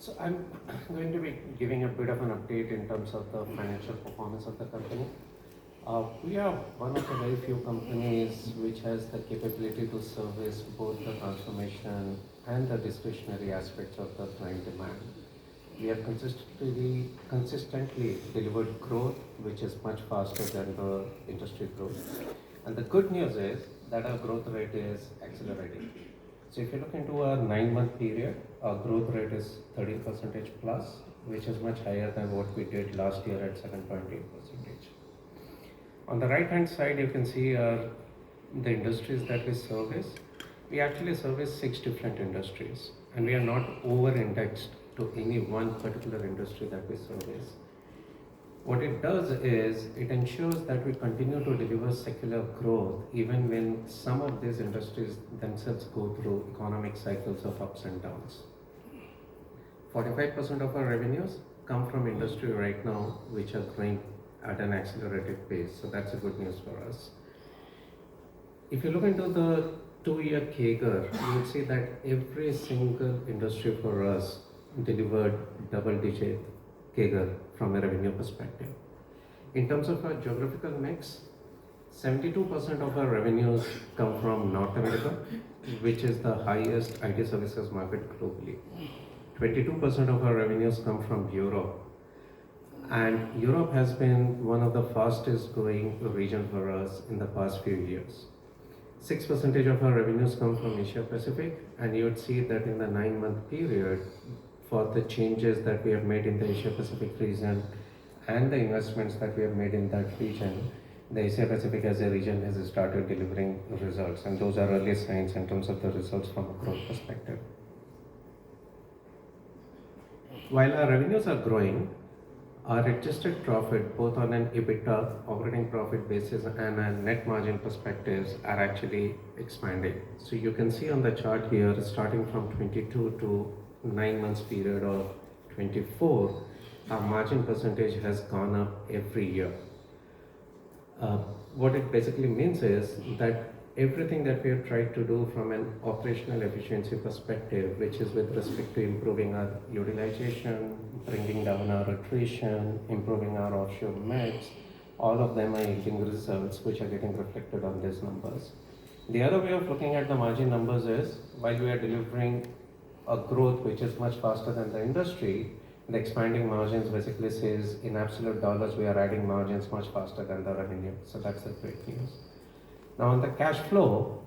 So I'm going to be giving a bit of an update in terms of the financial performance of the company. We are one of the very few companies which has the capability to service both the transformation and the discretionary aspects of the client demand. We have consistently delivered growth which is much faster than the industry growth. And the good news is that our growth rate is accelerating. So if you look into a 9-month period, our growth rate is 13% plus, which is much higher than what we did last year at 7.8%. On the right hand side, you can see the industries that we service. We actually service 6 different industries, and we are not over indexed to any one particular industry that we service. What it does is it ensures that we continue to deliver secular growth even when some of these industries themselves go through economic cycles of ups and downs. 45% of our revenues come from industry right now which are growing at an accelerated pace, so that's a good news for us. If you look into the 2-year CAGR, you will see that every single industry for us delivered double-digit CAGR from a revenue perspective. In terms of our geographical mix, 72% of our revenues come from North America, which is the highest IT services market globally. 22% of our revenues come from Europe, and Europe has been one of the fastest growing region for us in the past few years. 6% of our revenues come from Asia Pacific, and you would see that in the 9-month period, for the changes that we have made in the Asia Pacific region and the investments that we have made in that region, the Asia Pacific as a region has started delivering results, and those are early signs in terms of the results from a growth perspective. While our revenues are growing, our adjusted profit, both on an EBITDA operating profit basis and a net margin perspectives, are actually expanding. So you can see on the chart here, starting from 22 to 9 months period of 24, our margin percentage has gone up every year. What it basically means is that everything that we have tried to do from an operational efficiency perspective, which is with respect to improving our utilization, bringing down our attrition, improving our offshore mix, all of them are yielding results which are getting reflected on these numbers. The other way of looking at the margin numbers is, while we are delivering a growth which is much faster than the industry, the expanding margins basically says in absolute dollars we are adding margins much faster than the revenue. So that's the great news. Now on the cash flow,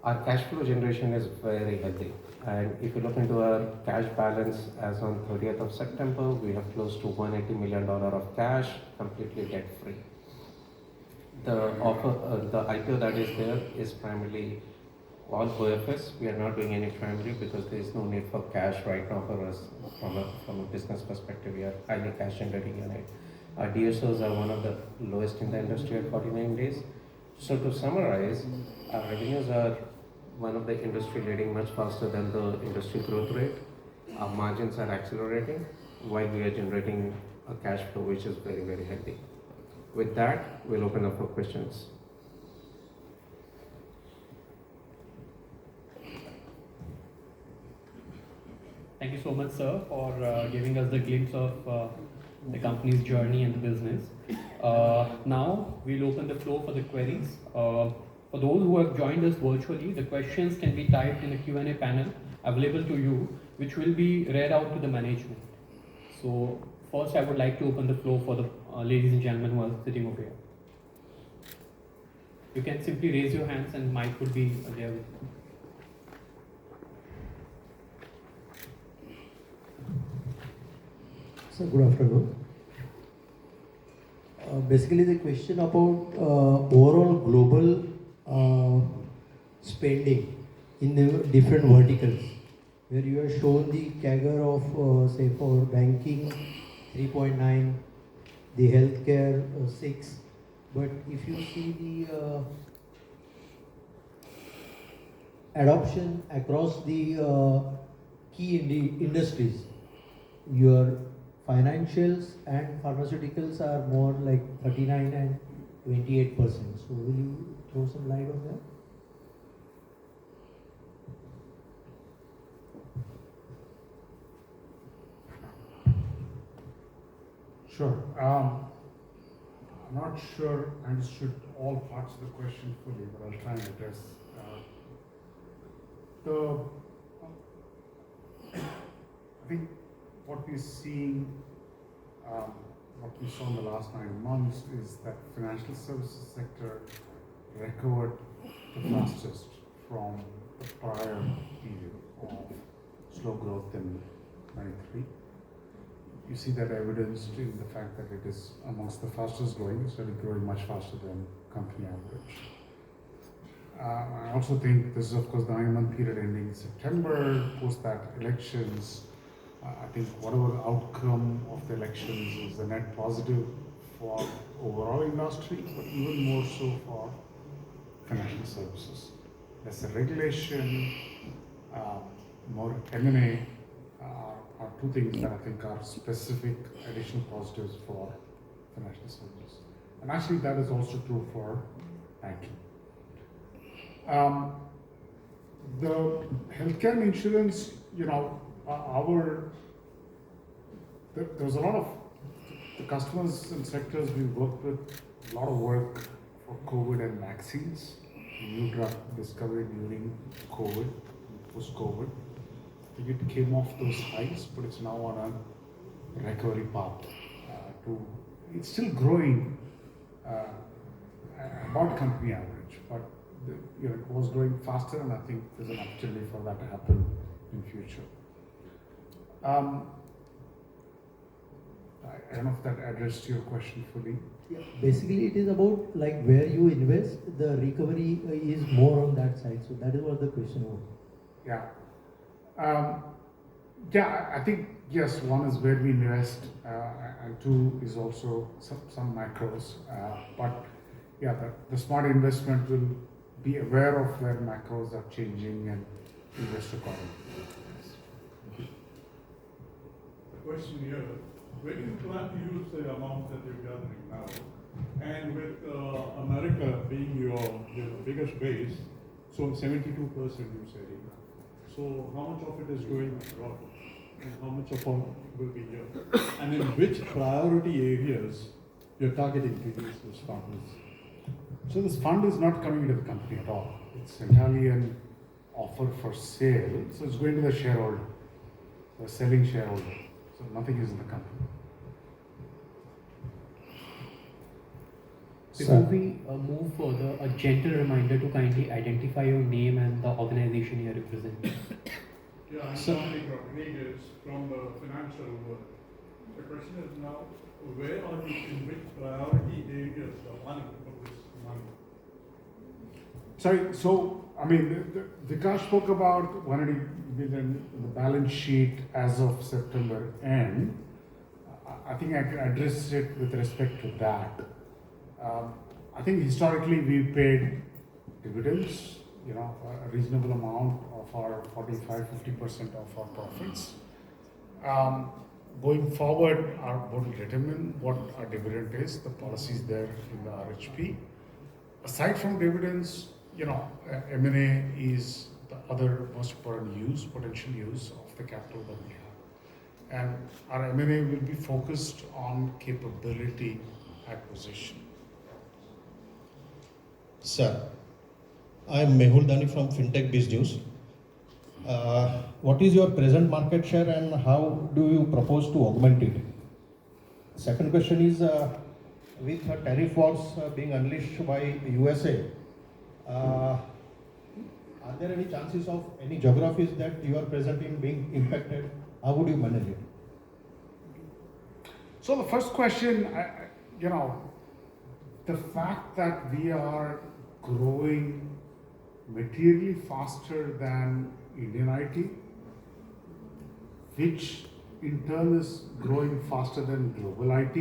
our cash flow generation is very healthy. And if you look into our cash balance as on 30th of September, we have close to $180 million of cash, completely debt free. The IPO that is there is primarily all OFS. We are not doing any primary because there is no need for cash right now for us from a business perspective. We are highly cash generating unit. Our DSOs are one of the lowest in the industry at 49 days. So to summarize, our revenues are one of the industry leading much faster than the industry growth rate. Our margins are accelerating while we are generating a cash flow which is very, very healthy. With that, we'll open up for questions. Thank you so much, sir, for giving us the glimpse of the company's journey and the business. Now, we'll open the floor for the queries. For those who have joined us virtually, the questions can be typed in the Q&A panel available to you, which will be read out to the management. So, first I would like to open the floor for the ladies and gentlemen who are sitting over here. You can simply raise your hands and mic would be there with you. So good afternoon. Basically the question about overall global spending in the different verticals, where you have shown the CAGR of say for banking 3.9, the healthcare 6, but if you see the adoption across the key industries, your financials and pharmaceuticals are more like 39 and 28%. So will you throw some light on that? Sure. I'm not sure I understood all parts of the question fully, but I'll try and address. The I think what we're seeing, what we saw in the last 9 months is that financial services sector recovered the fastest from the prior period of slow growth in 93. You see that evidenced in the fact that it is amongst the fastest growing. It's really growing much faster than company average. I also think this is, of course, the 9-month period ending in September, post that elections. I think whatever outcome of the elections is a net positive for overall industry, but even more so for financial services. Lesser regulation, more M&A are two things that I think are specific additional positives for financial services. And actually that is also true for banking. The healthcare and insurance, there's a lot of the customers and sectors we worked with, a lot of work for COVID and vaccines, new drug discovery during COVID, post-COVID. I think it came off those highs, but it's now on a recovery path. It's still growing about company average, but it was growing faster, and I think there's an opportunity for that to happen in future. I don't know if that addressed your question fully. Yeah. Basically, it is about like where you invest, the recovery is more on that side. So that is what the question was. Yeah. I think yes, one is where we invest, and two is also some macros. But yeah, the smart investment will be aware of where macros are changing and invest accordingly. The question here, where do you plan to use the amount that you're gathering now? And with America being your biggest base, so 72% you say. So how much of it is going abroad? And how much of it will be here? And in which priority areas you're targeting to use this funds? So this fund is not coming into the company at all. It's entirely an offer for sale. So it's going to the shareholder, the selling shareholder. So nothing is in the company. Before we move further, a gentle reminder to kindly identify your name and the organization you represent. Yeah, I'm Dominic Rodriguez from the financial world. The question is now, where are you, in which priority areas the money for this money? Sorry, so, Vikas spoke about 180 billion in the balance sheet as of September end. I think I can address it with respect to that. I think historically we paid dividends, a reasonable amount of our 45-50% of our profits. Going forward, our board will determine what our dividend is, the policy is there in the RHP. Aside from dividends, M&A is the other most important potential use of the capital that we have. And our M&A will be focused on capability acquisition. Sir, I am Mehul Dani from FinTech Biz News. What is your present market share and how do you propose to augment it? Second question is, with tariff wars being unleashed by USA, are there any chances of any geographies that you are present in being impacted? How would you manage it? So the first question, the fact that we are growing materially faster than Indian IT, which in turn is growing faster than global IT,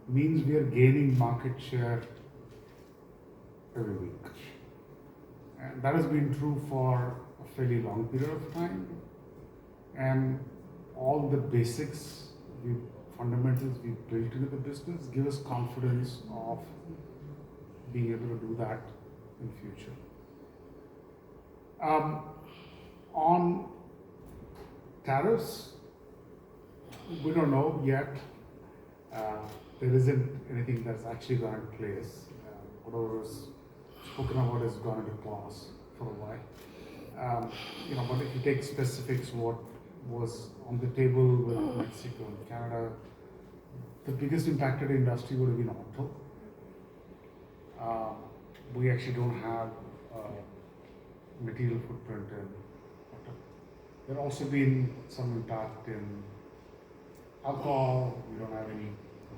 means we are gaining market share every week. And that has been true for a fairly long period of time. And all the basics, fundamentals we built into the business give us confidence of being able to do that in future. On tariffs, we don't know yet. There isn't anything that's actually gone in place. Whatever is spoken about is gone into clause for a while. But if you take specifics, what was on the table with Mexico and Canada, the biggest impacted industry would have been auto. We actually don't have material footprint in auto. There also been some impact in alcohol. We don't have any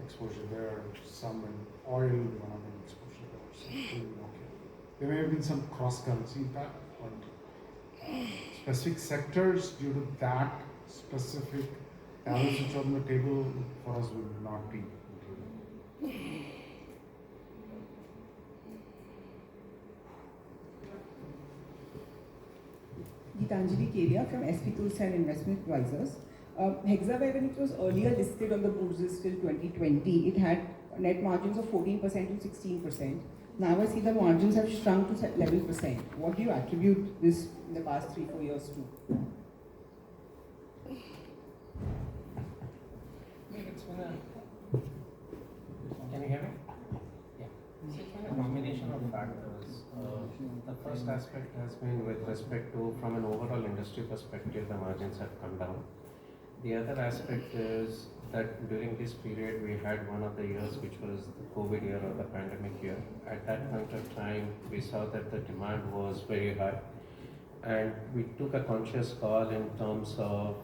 exposure there. Some in oil. We don't have any exposure there. So we're doing okay. There may have been some cross-currency impact on specific sectors due to that specific balance which on the table for us would not be material. Gitanjali Keria from SP Tools and Investment Advisors. Hexaware, when it was earlier listed on the bourses till 2020, it had net margins of 14% to 16%. Now I see the margins have shrunk to 11%. What do you attribute this in the past 3-4 years to? Can you hear me? Yeah. So it's been a combination of factors. The first aspect has been with respect to, from an overall industry perspective, the margins have come down. The other aspect is that during this period we had one of the years which was the COVID year or the pandemic year. At that point of time, we saw that the demand was very high, and we took a conscious call in terms of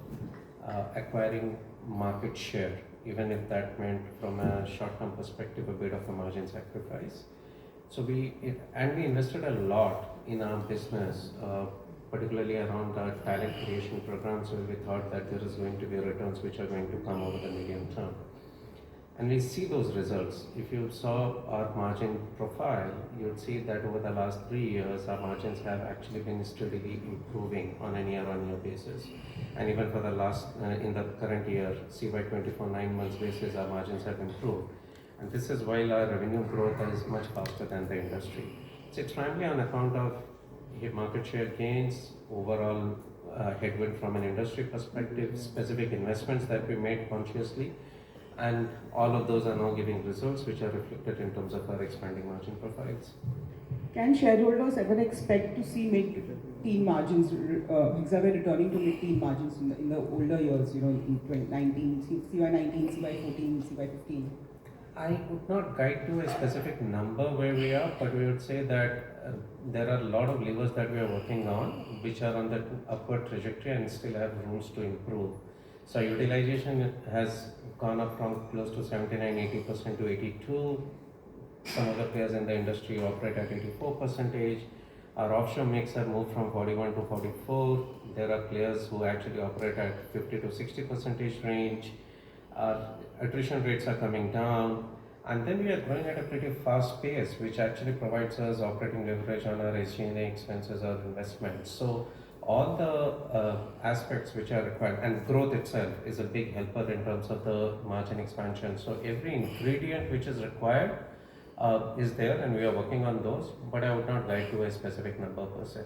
acquiring market share, even if that meant from a short-term perspective a bit of a margin sacrifice. So we invested a lot in our business, particularly around our talent creation programs, where we thought that there is going to be returns which are going to come over the medium term. And we see those results. If you saw our margin profile, you'd see that over the last 3 years, our margins have actually been steadily improving on a year-on-year basis. And even for the last, in the current year, CY24 9 months basis, our margins have improved. And this is while our revenue growth is much faster than the industry. So it's primarily on account of market share gains, overall headwind from an industry perspective, specific investments that we made consciously, and all of those are now giving results which are reflected in terms of our expanding margin profiles. Can shareholders ever expect to see mid-teen margins, Hexaware returning to mid-teen margins in the older years, in 2019, CY19, CY14, CY15? I would not guide to a specific number where we are, but we would say that there are a lot of levers that we are working on which are on the upward trajectory and still have rooms to improve. So utilization has gone up from close to 79-80% to 82. Some other players in the industry operate at 84%. Our offshore mix have moved from 41 to 44. There are players who actually operate at 50 to 60% range. Our attrition rates are coming down, and then we are growing at a pretty fast pace, which actually provides us operating leverage on our SG&A expenses or investments. So all the aspects which are required, and growth itself is a big helper in terms of the margin expansion. So every ingredient which is required is there, and we are working on those, but I would not guide to a specific number per se.